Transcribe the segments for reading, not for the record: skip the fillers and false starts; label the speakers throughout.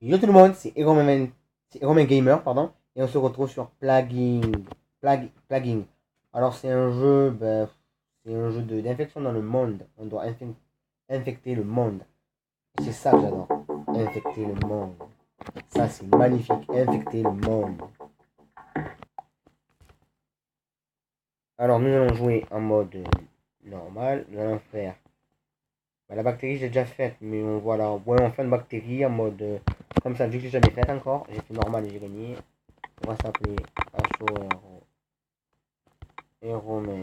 Speaker 1: Yo tout le monde, c'est Romain Gamer, pardon, et on se retrouve sur Plaguing. Alors c'est un jeu, c'est un jeu d'infection dans le monde. On doit infecter le monde. Et c'est ça que j'adore, infecter le monde. Ça c'est magnifique, infecter le monde. Alors nous allons jouer en mode normal. Nous allons faire la bactérie, j'ai déjà faite, mais on voit là, ouais, on fait une bactérie en mode comme ça, vu que j'ai jamais fait encore. J'ai fait normal et j'ai gagné. On va s'appeler HORO et Romain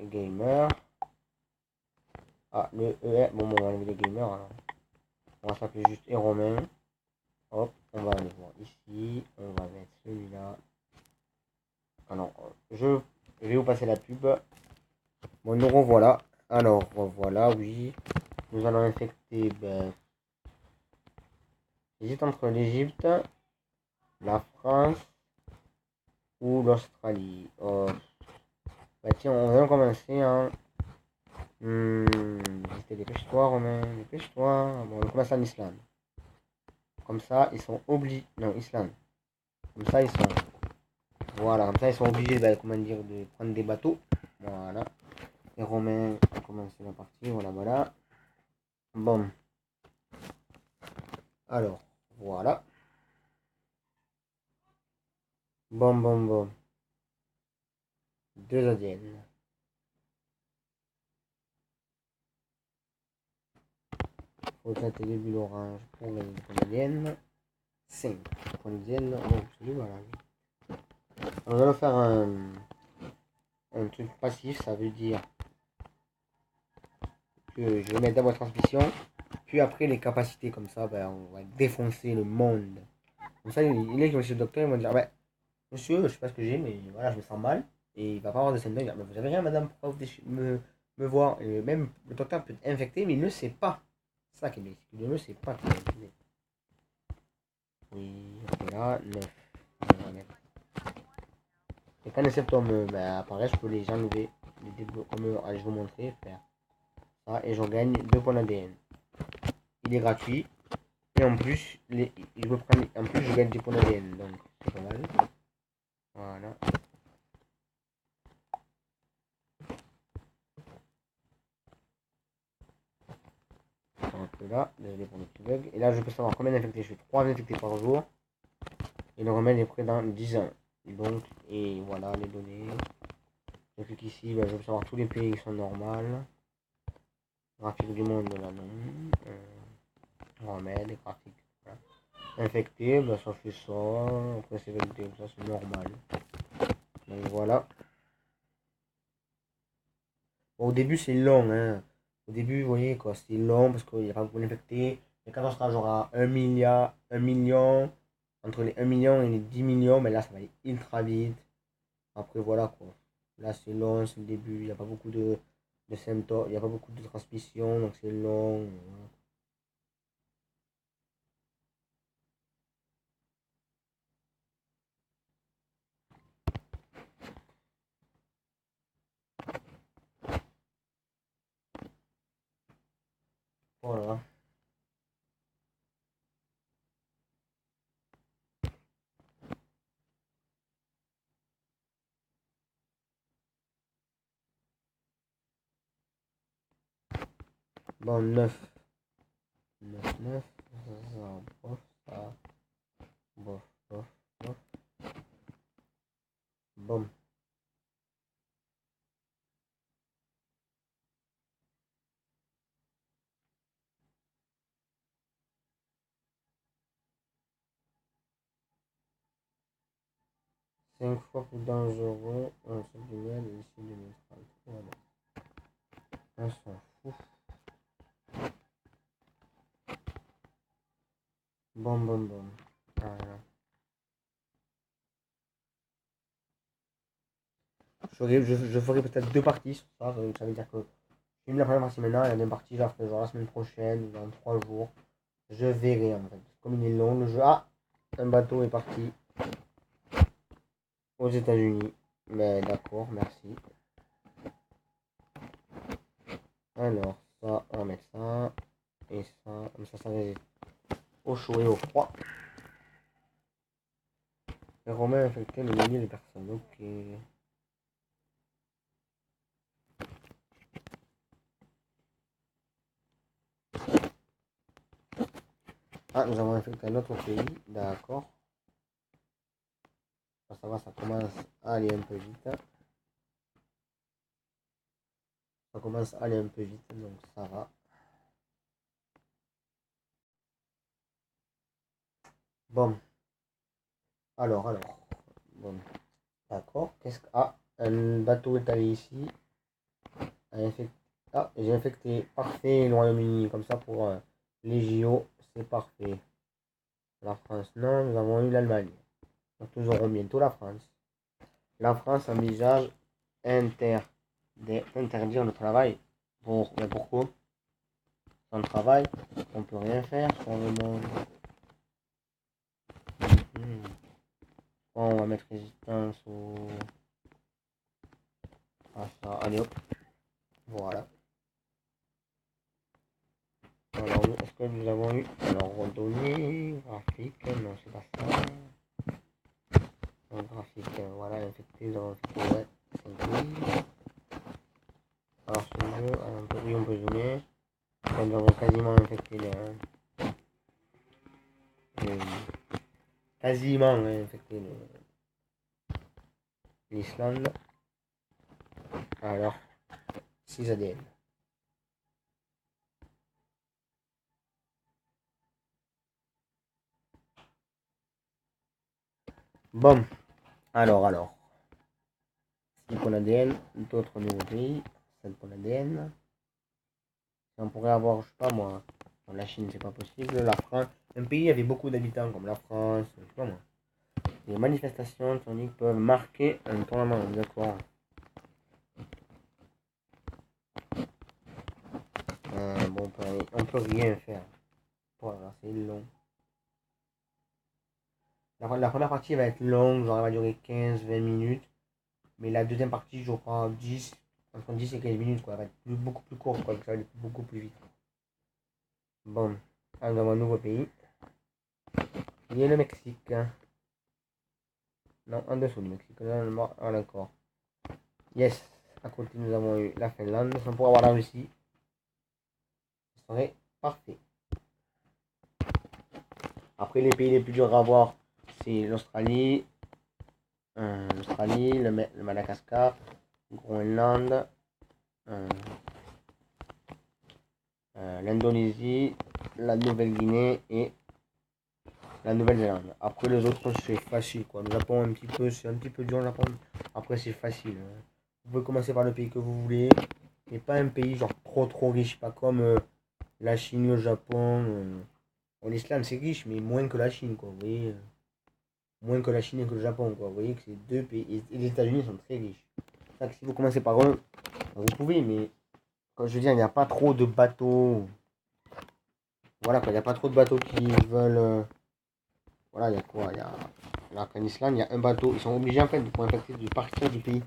Speaker 1: Gamer. Ah, le ER, bon, on va enlever les gamers. Alors. On va s'appeler juste Romain. Hop, on va aller voir ici. On va mettre celui-là. Alors, je vais vous passer la pub. Bon, nous revoilà. Alors, voilà, oui. Nous allons infecter. J'hésite entre l'Égypte, la France ou l'Australie. Oh. Bah, tiens, on va commencer. Hein. Dépêche-toi, Romain. Dépêche-toi. Bon, on commence en Islande. Comme ça, ils sont obligés. Non, Islande. Comme ça, ils sont. Voilà, comme ça, ils sont obligés comment dire, de prendre des bateaux. Voilà. Les Romains ont commencé la partie. Voilà, voilà. Bon. Alors, voilà. Bon, bon, bon. Deux ADN. Faut traiter les bulles orange pour gagner des points d'ADN. 5 points d'ADN. Oh, celui voilà. On va faire un truc passif, ça veut dire que je vais mettre d'abord transmission, puis après les capacités, comme ça, on va défoncer le monde. Comme ça, il est qui va chez le docteur, il va dire, monsieur, je sais pas ce que j'ai, mais voilà, je me sens mal, et il va pas avoir de symptômes, il va dire, mais vous avez rien, madame, pourquoi vous me voir? Et même le docteur peut être infecté, mais il ne sait pas. C'est ça qui est bien, il ne le sait pas. Oui, ok, là, 9. Et quand les symptômes apparaissent, je peux les enlever, comme allez, je vais vous montrer, faire ça, et j'en gagne 2 points d'ADN. Il est gratuit. Et en plus, en plus je gagne des points d'ADN, donc c'est pas mal. Voilà. Donc là, désolé pour le petit bug. Et là, je peux savoir combien d'infectés je fais. 3 infectés par jour. Et le remède est prêt dans 10 ans. Et donc, et voilà les données. Je clique ici, je peux savoir tous les pays qui sont normales. Graphique du monde, là non. Remède, graphique. Voilà. Infecté, ça fait ça. Après, c'est validé, ça c'est normal. Donc voilà. Bon, au début, c'est long, hein. Au début, vous voyez, quoi, c'est long parce qu'il n'y a pas beaucoup d'infectés. Mais quand on sera genre à 1 milliard, 1 million, entre les 1 million et les 10 millions, mais là, ça va aller ultra vite. Après, voilà, quoi. Là, c'est long, c'est le début. Il n'y a pas beaucoup de symptômes, il n'y a pas beaucoup de transmission, donc c'est long. Voilà. Bon, 9. 9, 9. Ça, bof, ça. Bof, bof, bof. Bon. 5 fois plus dangereux, un seul du miel et ici 2030. Voilà. On s'en fout. Bon, bon, bon. Voilà. Je ferai peut-être deux parties sur ça. Ça veut dire que je filme la première partie maintenant et la deuxième partie, je la ferai genre la semaine prochaine ou dans 3 jours. Je verrai en fait. Comme il est long le jeu. Ah, un bateau est parti aux États-Unis. Mais d'accord, merci. Alors, ça, on va mettre ça. et ça, comme ça résiste au chaud et au froid. Les Romains infectaient le millier de personnes. Ok. Ah, nous avons infecté un autre pays. D'accord. Ça va, ça commence à aller un peu vite. Ça commence à aller un peu vite, donc ça va. Bon. Alors. Bon. D'accord. Qu'est-ce que... Ah, un bateau est allé ici. Ah, j'ai infecté. Parfait, le Royaume-Uni. Comme ça, pour les JO, c'est parfait. La France, non. Nous avons eu l'Allemagne. Donc, nous aurons bientôt la France. La France envisage d'interdire le travail. Mais pourquoi? Sans le travail, on ne peut rien faire sur le monde. Bon, on va mettre résistance à ça. Allez hop. Voilà. Alors, est-ce que nous avons eu... Alors, randonnée, graphique, non, c'est pas ça. Un graphique, voilà, infecté, nous avons infecté, ouais, 5 000. Alors, ce jeu, on peut zoomer. Nous avons quasiment infecté quasiment infecté l'Islande. Alors, 6 ADN. Bon, alors. 6 pour l'ADN, d'autres nouveaux pays, 7 pour l'ADN. On pourrait avoir, je sais pas moi, la Chine c'est pas possible, la France, un pays avec beaucoup d'habitants comme la France, je sais pas moi. Les manifestations toniques peuvent marquer un tournament, d'accord. Bon, on peut rien faire. Voilà, c'est long. La première partie va être longue, genre elle va durer 15-20 minutes. Mais la deuxième partie, je crois, entre 10 et 15 minutes, quoi. Elle va être beaucoup plus courte, quoi. Ça va aller beaucoup plus vite. Bon, on va un nouveau pays. Il y a le Mexique. Non, en dessous du Mexique. Là, d'accord. Yes. À côté, nous avons eu la Finlande. On pourra avoir la Russie. Ce serait parfait. Après, les pays les plus durs à avoir, c'est l'Australie, le Madagascar, Groenland, l'Indonésie, la Nouvelle-Guinée et la Nouvelle-Zélande. Après, les autres, c'est facile, quoi. Le Japon, c'est un petit peu dur, le Japon. Après, c'est facile. Vous pouvez commencer par le pays que vous voulez. Mais pas un pays, genre, trop riche. Pas comme la Chine, le Japon. L'Islande, c'est riche, mais moins que la Chine, quoi. Vous voyez, moins que la Chine et que le Japon, quoi. Vous voyez que c'est deux pays. Et les États-Unis sont très riches. Ça, si vous commencez par eux, vous pouvez, mais quand je veux dire, il n'y a pas trop de bateaux. Voilà, quoi. Il n'y a pas trop de bateaux qui veulent. Voilà, il y a quoi? Là, qu'en Islande, il y a un bateau. Ils sont obligés, en fait, pour infecter, de partir du pays.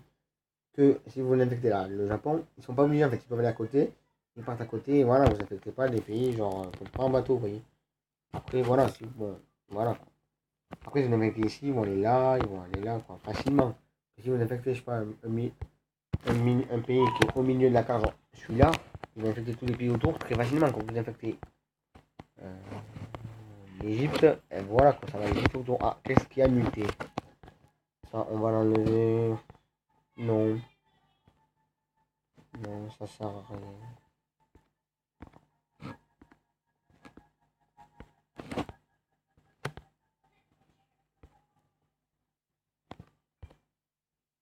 Speaker 1: Que si vous l'infectez là, le Japon, ils sont pas obligés, en fait. Ils peuvent aller à côté. Ils partent à côté. Et voilà, vous infectez pas des pays, genre, pas en bateau, vous voyez. Après, voilà, bon, voilà. Après, si vous infectez ici, ils vont aller là, quoi, facilement. Si vous infectez, je sais pas, un pays qui est au milieu de la carte, genre celui-là, il va infecter tous les pays autour très facilement. Quand vous infectez l'Égypte, et voilà, quoi, ça va aller vite autour. Ah, qu'est-ce qui a muté? Ça, on va l'enlever. Non. Non, ça sert à rien.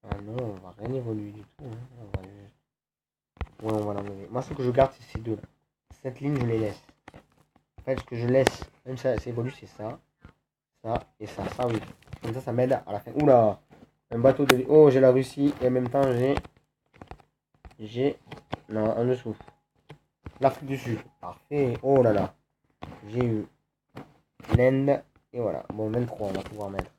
Speaker 1: Ah non, on va rien évoluer du tout. Hein. Ouais, on va l'enlever. Moi, ce que je garde, c'est ces deux-là. Cette ligne, je les laisse. En fait, ce que je laisse, même si ça évolue, c'est ça. Ça et ça. Ça, oui. Comme ça m'aide à la fin. Oula! Un bateau de... Oh, j'ai la Russie. Et en même temps, non, en dessous. L'Afrique du Sud. Parfait. Oh là là. J'ai eu l'Inde. Et voilà. Bon, 23, on va pouvoir mettre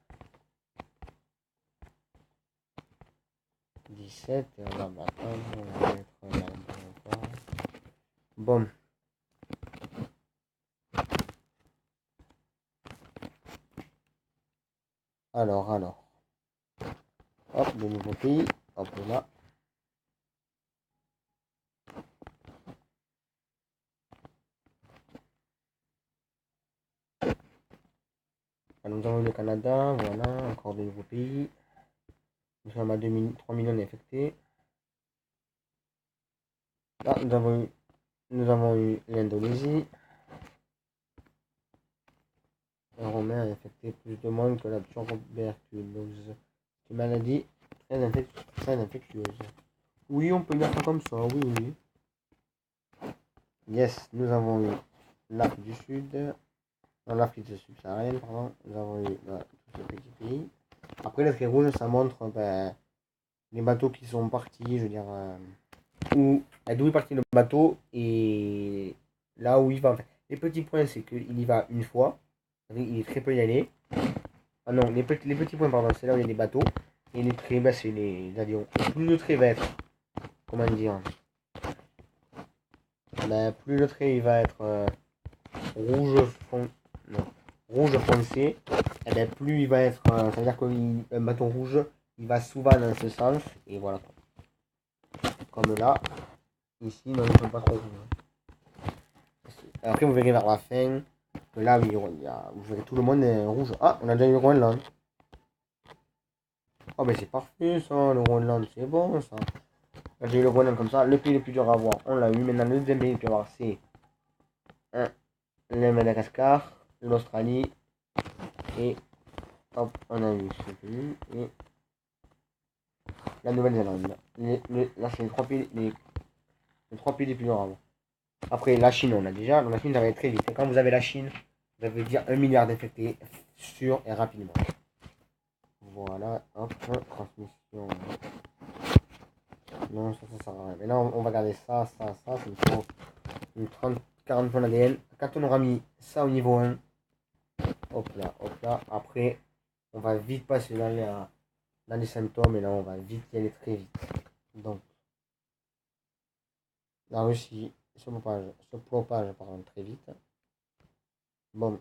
Speaker 1: 17. Et on va mettre là. Bon. Alors. Hop, de nouveaux pays. Hop là. Alors, nous avons eu le Canada, voilà, encore de nouveaux pays. Nous sommes à 3 millions d'infectés. Là, nous avons eu l'Indonésie. Un Romain a infecté plus de monde que la tuberculose. C'est une maladie très infectieuse. Oui, on peut dire ça comme ça, oui. Yes, nous avons eu l'Afrique du Sud. Dans l'Afrique subsaharienne, pardon. Nous avons eu tous ces petits pays. Après, le trait rouge, ça montre les bateaux qui sont partis, je veux dire, d'où est parti le bateau et là où il va. Enfin, les petits points, c'est qu'il y va une fois. Il est très peu y aller. Ah non, les petits points, pardon, c'est là où il y a des bateaux. Et les traits, bah, c'est les avions. Et plus le trait va être, comment dire, bah, plus le trait il va être rouge foncé, et bien plus il va être, ça veut dire qu'un bâton rouge, il va souvent dans ce sens, et voilà. Comme là, ici, non, ils ne sont pas trop rouges. Après, vous verrez vers la fin, que là, oui, vous verrez tout le monde est rouge. Ah, on a déjà eu le Groenland. Oh, ben c'est parfait ça, le Groenland, c'est bon ça. J'ai eu le Groenland comme ça, le pays le plus dur à voir, on l'a eu. Maintenant, le deuxième pays le plus dur à voir, c'est le Madagascar, l'Australie, et hop, on a eu ce pays, et la Nouvelle-Zélande. Là, c'est les trois pays les plus durs à voir. Après, la Chine, on a déjà. Donc, la Chine, ça va être très vite. Et quand vous avez la Chine, vous avez dire 1 milliard d'infectés sûr et rapidement. Voilà, hop, transmission. Non, ça sert à rien. Mais là, on va garder ça, ça me faut une 40 points d'ADN. Quand on aura mis ça au niveau 1, hop là. Après, on va vite passer dans les symptômes et là, on va vite y aller très vite. Donc, la Russie se propage pardon, très vite. Bon.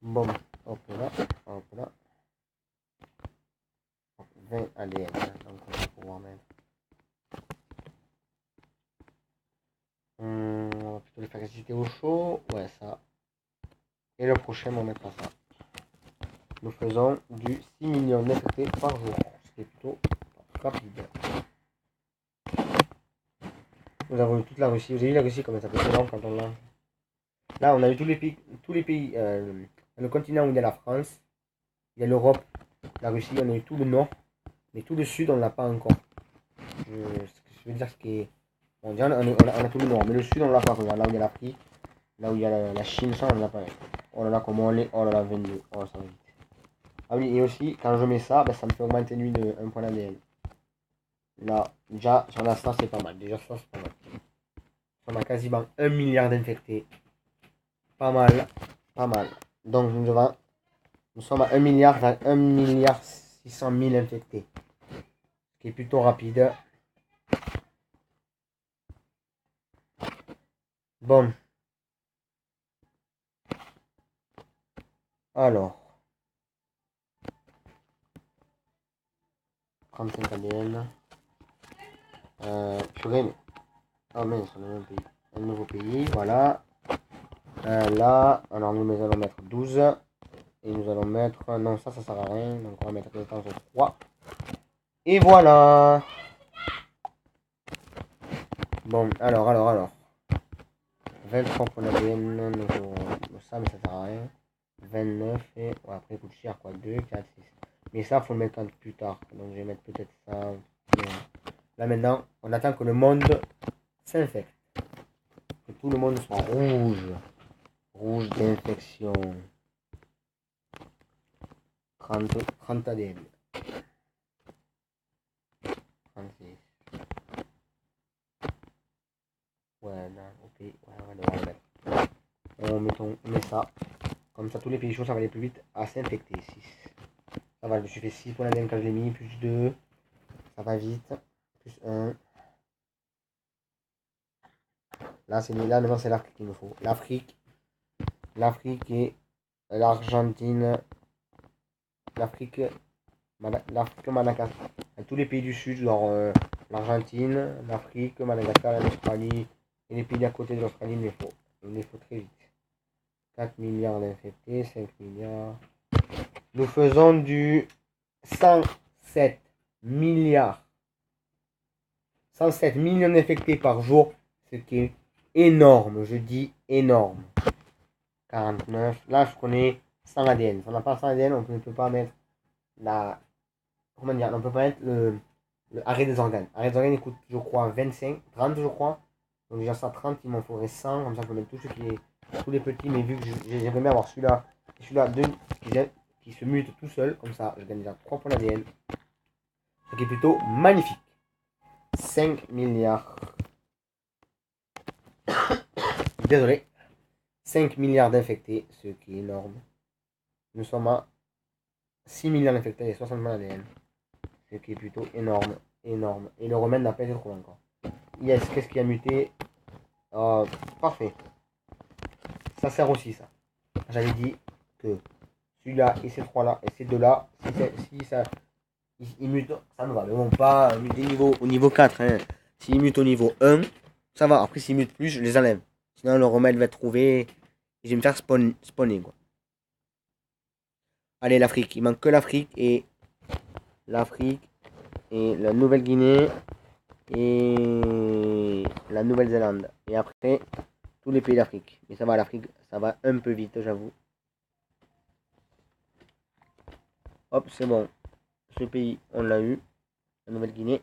Speaker 1: Bon, hop là. 20 ADN, donc on va pouvoir mettre. On va plutôt les faire résister au chaud. Ouais, ça. Et le prochain, on mettra ça. Nous faisons du 6 millions d'infectés par jour, ce qui est plutôt rapide. Nous avons eu toute la Russie. Vous avez vu la Russie, comment ça fait lent quand on l'a. Là, on a eu tous les pays le continent où il y a la France, il y a l'Europe, la Russie, on a eu tout le nord, mais tout le sud, on ne l'a pas encore. Ce que je veux dire, c'est que. On a tout le nord, mais le sud, on l'a pas. Là où il y a l'Afrique, là où il y a la Chine, ça, on l'a pas. Oh là là, comment on est. Oh là là, 22. Oh, ça va vite. Ah oui, et aussi, quand je mets ça, ben, ça me fait augmenter lui de 1 point d'ADN. Là, déjà, sur la ça, c'est pas mal. Déjà, ça, c'est pas mal. On a quasiment 1 milliard d'infectés. Pas mal. Donc, nous sommes à 1 milliard, vers 1 milliard 600 000 infectés. Ce qui est plutôt rapide. Bon. Alors. 35 ADN. Purée, mais. Oh mince, on a un pays. Un nouveau pays, voilà. Là, alors nous allons mettre 12. Et nous allons mettre. Non, ça sert à rien. Donc on va mettre 3. Et voilà. Bon, alors. 23 pour l'ADN. Ça, mais ça sert à rien. 29 et. Ouais, après, il coûte cher quoi. 2, 4, 6. Mais ça, faut le mettre plus tard. Donc je vais mettre peut-être ça. Là maintenant, on attend que le monde s'infecte. Que tout le monde soit rouge. Rouge d'infection. 30 ADN. 36. Ouais, là, ok. Ouais, on va devoir le mettre. On met ça. Comme ça, tous les pays chauds, ça va aller plus vite à s'infecter. 6. Ça va, je me suis fait 6 pour l'ADN quand je l'ai mis. Plus 2. Ça va vite. Plus 1. Là, maintenant, c'est l'Afrique qu'il nous faut. L'Afrique et l'Argentine. L'Afrique, Madagascar. Tous les pays du Sud, genre l'Argentine, l'Afrique, Madagascar, l'Australie et les pays d'à côté de l'Australie, il les faut très vite. 4 milliards d'infectés, 5 milliards. Nous faisons du 107 milliards. 107 millions d'infectés par jour, ce qui est énorme, je dis énorme. 49, là je connais 100 ADN. Si on n'a pas 100 ADN, on ne peut pas mettre la... Comment dire, on ne peut pas mettre le arrêt des organes. Arrêt des organes, il coûte, je crois, 25, 30, je crois. Donc déjà ça 30, il m'en faudrait 100, comme ça je peux mettre tous les petits, mais vu que j'aimerais bien avoir celui-là, qui se mute tout seul, comme ça je gagne déjà 3 points d'ADN. Ce qui est plutôt magnifique. 5 milliards. Désolé. 5 milliards d'infectés, ce qui est énorme. Nous sommes à 6 milliards d'infectés et 60 000 ADN. Ce qui est plutôt énorme. Énorme. Et le remède n'a pas été trouvé encore. Yes, qu'est-ce qui a muté? Parfait. Ça sert aussi, ça. J'avais dit que celui-là et ces trois-là et ces deux-là, si ça ils mutent, ça me va. Mais bon, pas muter au niveau 4. Hein. S'ils mutent au niveau 1, ça va. Après, s'ils mutent plus, je les enlève. Sinon, le remède va être trouvé. Et je vais me faire spawner, quoi. Allez, l'Afrique. Il manque que l'Afrique et la Nouvelle-Guinée et la Nouvelle-Zélande. Et après, tous les pays d'Afrique. Mais ça va, l'Afrique, ça va un peu vite, j'avoue. Hop, c'est bon. Ce pays, on l'a eu. La Nouvelle-Guinée.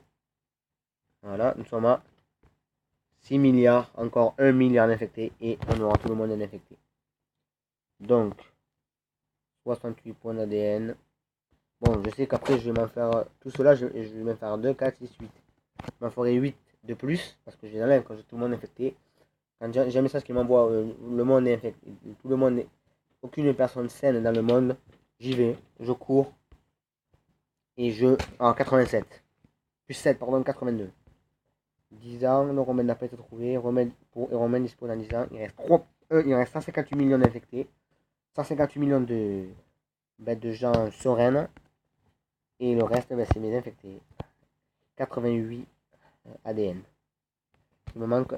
Speaker 1: Voilà, nous sommes à 6 milliards, encore 1 milliard d'infectés et on aura tout le monde infecté. Donc, 68 points d'ADN. Bon, je sais qu'après, je vais m'en faire tout cela, je vais m'en faire 2, 4, 6, 8. Je m'en ferai 8 de plus parce que j'ai l'enlève quand j'ai tout le monde infecté. Quand j'ai un message qui m'envoie le monde est infecté, tout le monde est, aucune personne saine dans le monde, j'y vais, je cours et en 87. Plus 7, pardon, 82. 10 ans, le remède n'a pas été trouvé. Remède dispose dans 10 ans. Il reste 158 millions d'infectés. 158 millions de gens sereines. Et le reste, c'est mes infectés. 88 ADN. Il me manque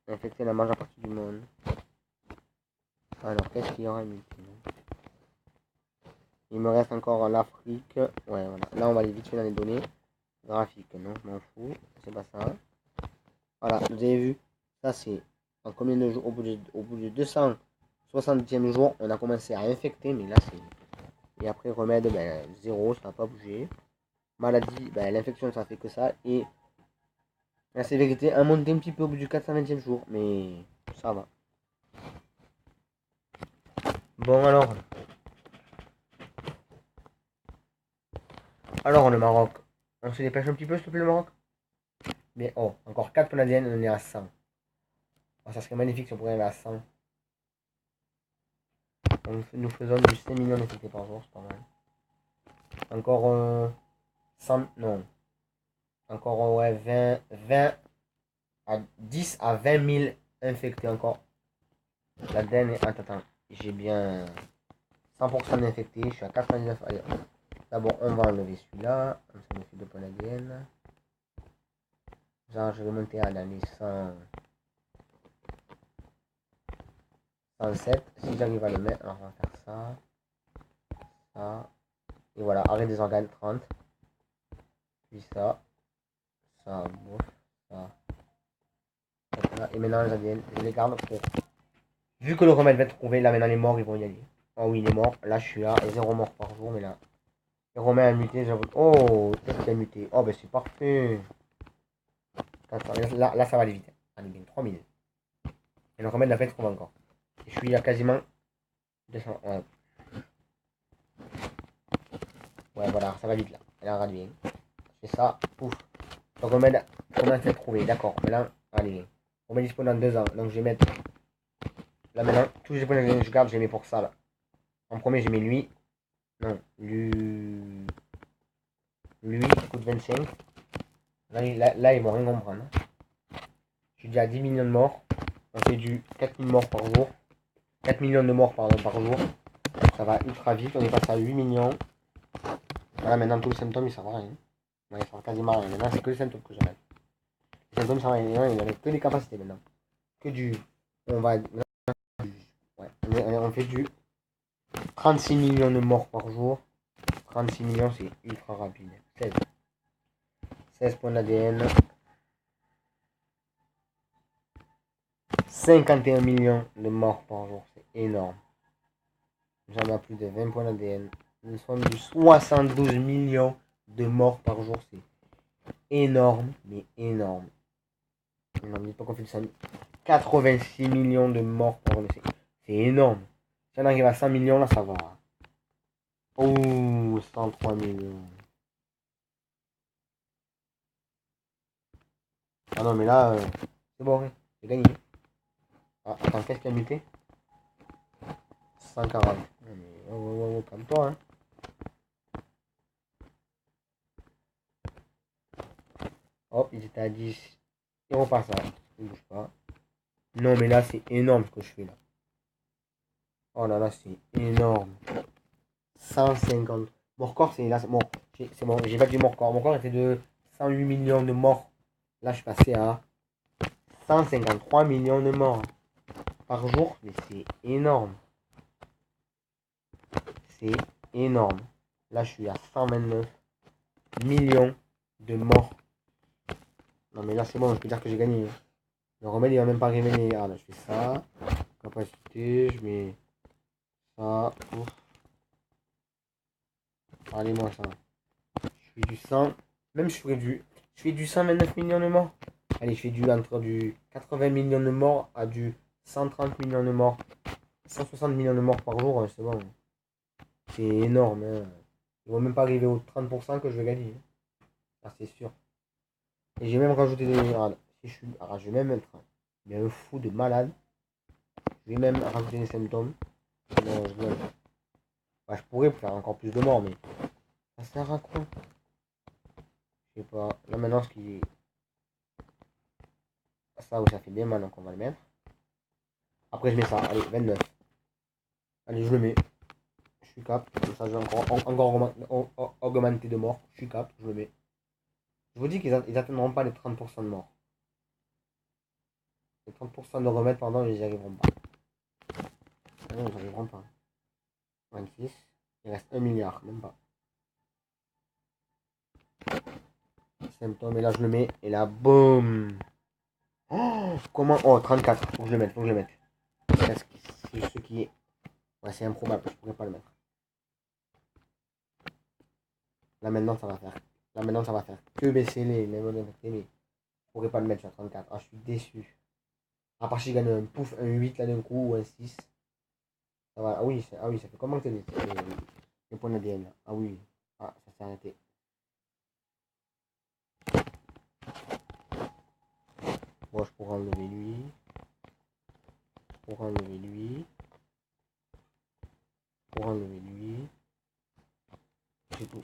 Speaker 1: infecté la majeure partie du monde. Alors, qu'est-ce qu'il y aura inutile? Il me reste encore l'Afrique. Ouais, voilà. Là, on va aller vite fait dans les données. Graphique, non, je m'en fous. C'est pas ça. Voilà, vous avez vu. Ça, c'est en combien de jours? Au bout de 260e jour, on a commencé à infecter. Mais là, c'est... Et après, remède, 0, ça n'a pas bougé. Maladie, l'infection, ça fait que ça. Et la sévérité a monté un petit peu au bout du 420e jour. Mais ça va. Bon, alors le Maroc. On se dépêche un petit peu, s'il te plaît, le Maroc. Mais oh, encore 4 points d'ADN, on est à 100. Oh, ça serait magnifique si on pourrait aller à 100. Nous faisons du 5 millions d'infectés par jour, c'est pas mal. Encore 100, non. Encore ouais, 20 à 10 à 20 000 infectés encore. L'ADN est... Attends, j'ai bien 100% d'infectés, je suis à 99. Allez, d'abord on va enlever celui-là. Comme ça, on fait 2 points d'ADN. Genre, je vais monter à l'année 107. Si j'arrive à le mettre, alors on va faire ça. Ça. Et voilà, arrêt des organes 30. Puis ça. Ça, bouf. Ça. Et maintenant les ADN, je les garde pour... Vu que le remède va être trouvé, là maintenant les morts ils vont y aller. Oh oui, il est mort. Là je suis là, 0 mort par jour, mais là. Le remède a muté, j'avoue. Oh, qu'est-ce qu'il a muté? Oh, c'est parfait. Là, ça va aller vite. Allez, bien, 3000. Et le remède n'a pas été trouvé encore. Et je suis à quasiment 200. Ouais. Ouais, voilà, ça va vite là. Là, regarde bien. Je fais ça, pouf. Le remède commence à être trouvé, d'accord. Maintenant, allez. Remède disponible dans 2 ans. Donc je vais mettre. Là maintenant, tous les points que je garde, je les mets pour ça là. En premier, j'ai mis lui. Non, lui. Lui, qui coûte 25. Là ils vont rien comprendre. suis déjà à 10 millions de morts. On fait du 4000 morts par jour. 4 millions de morts par jour. Ça va ultra vite. On est passé à 8 millions. Voilà, maintenant tous les symptômes ils servent à rien. Ouais, ils servent quasiment à rien. Maintenant c'est que les symptômes que j'arrête. Les symptômes servent à rien. Il n'y avait que des capacités maintenant. Que du. On va. Ouais, on fait du 36 millions de morts par jour. 36 millions, c'est ultra rapide. 16 points d'ADN. 51 millions de morts par jour, c'est énorme. J'en ai plus de 20 points d'ADN. Nous sommes du 72 millions de morts par jour, c'est énorme, mais énorme. Non, dites pas qu'on fait du 86 millions de morts par jour, c'est énorme. Si on arrive à 100 millions, là, ça va. Oh, 103 millions. Ah non, mais là, c'est bon, j'ai gagné. Ah, attends, qu'est-ce qu'il a muté? 140. Oh, calme-toi, hein. Hop, ils étaient à 10. Et on repasse là. Ne bouge pas. Non, mais là, c'est énorme ce que je fais là. Oh là là, c'est énorme. 150. Mon record, c'est là. Bon, c'est bon, j'ai battu mon record. Mon record était de 108 millions de morts. Là, je suis passé à 153 millions de morts par jour. Mais c'est énorme. C'est énorme. Là, je suis à 129 millions de morts. Non, mais là, c'est bon, je peux dire que j'ai gagné. Le remède, il va même pas révéler. Ah, là, je fais ça. Capacité, je mets ça. Ouf. Allez, moi, ça. Je fais du 100. Même, je fais du 129 millions de morts. Allez, je fais entre du 80 millions de morts à du 130 millions de morts. 160 millions de morts par jour, c'est bon. C'est énorme. Hein. Ils vont même pas arriver aux 30% que je vais gagner. Hein. Ah, c'est sûr. Et j'ai même rajouté des. Regarde, si je suis. Alors, je vais même être un fou de malade. Je vais même rajouter des symptômes. Non, bah, je pourrais faire encore plus de morts, mais ça sert à quoi? Je sais pas. Là maintenant, ce qui est. Ça, où ça fait bien mal, donc on va le mettre. Après, je mets ça. Allez, 29. Allez, je le mets. Je suis cap. Ça, je vais encore augmenter de morts. Je suis cap, je le mets. Je vous dis qu'ils n'atteindront pas les 30% de morts. Les 30% de remède, pardon, ils n'y arriveront pas. Ah non, ils n'y arriveront pas. 26. Il reste 1 milliard, même pas. Symptômes, et là, je le mets. Et là, boum. Oh, comment? Oh, 34. Faut que je le mette, faut que je le mette. C'est ce qui est. Ouais, c'est improbable, je pourrais pas le mettre. Là maintenant, ça va faire. Là maintenant, ça va faire que baisser les modes infectés, mais je pourrais pas le mettre sur 34. Ah, je suis déçu. À part si je gagne un pouf, un 8 là d'un coup ou un 6. Ça va. Ah oui, ça fait comment que les points d'ADN là? Ah oui. Ah, ça s'est arrêté. Bon, je pourrais enlever lui. Pour enlever lui. Pour enlever lui. C'est tout.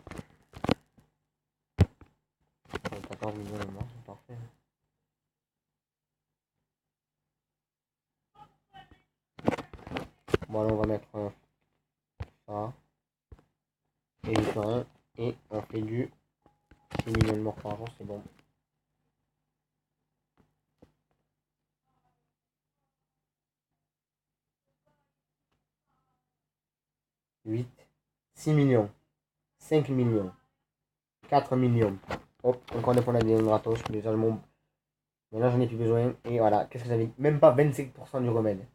Speaker 1: 14 millions de morts, c'est parfait. Bon, là, on va mettre ça. Et du terrain. Et on fait du 6 millions de morts par jour, c'est bon. 8, 6 millions, 5 millions, 4 millions. Hop, encore des points d'ADN gratos. Déjà, maintenant, j'en ai plus besoin. Et voilà, qu'est-ce que j'avais? Même pas 25% du remède.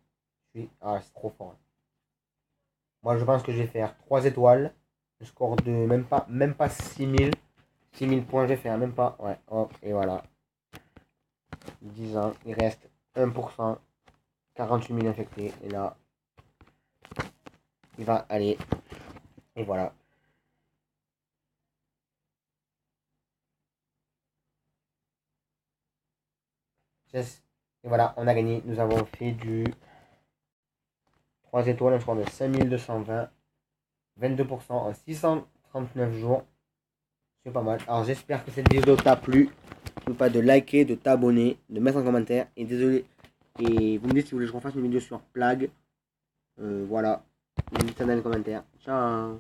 Speaker 1: Ah, c'est trop fort. Moi, je pense que je vais faire 3 étoiles. Le score de même pas 6000. 6000 points, je vais faire même pas. Ouais, hop, et voilà. 10 ans, il reste 1%. 48 000 infectés. Et là, il va aller. Et voilà. Et voilà, on a gagné. Nous avons fait du 3 étoiles, un score de 5220. 22% en 639 jours. C'est pas mal. Alors j'espère que cette vidéo t'a plu. N'oublie pas de liker, de t'abonner, de mettre un commentaire. Et désolé. Et vous me dites si vous voulez que je refasse une vidéo sur Plague. Voilà. N'hésitez pas dans les commentaires. Ciao.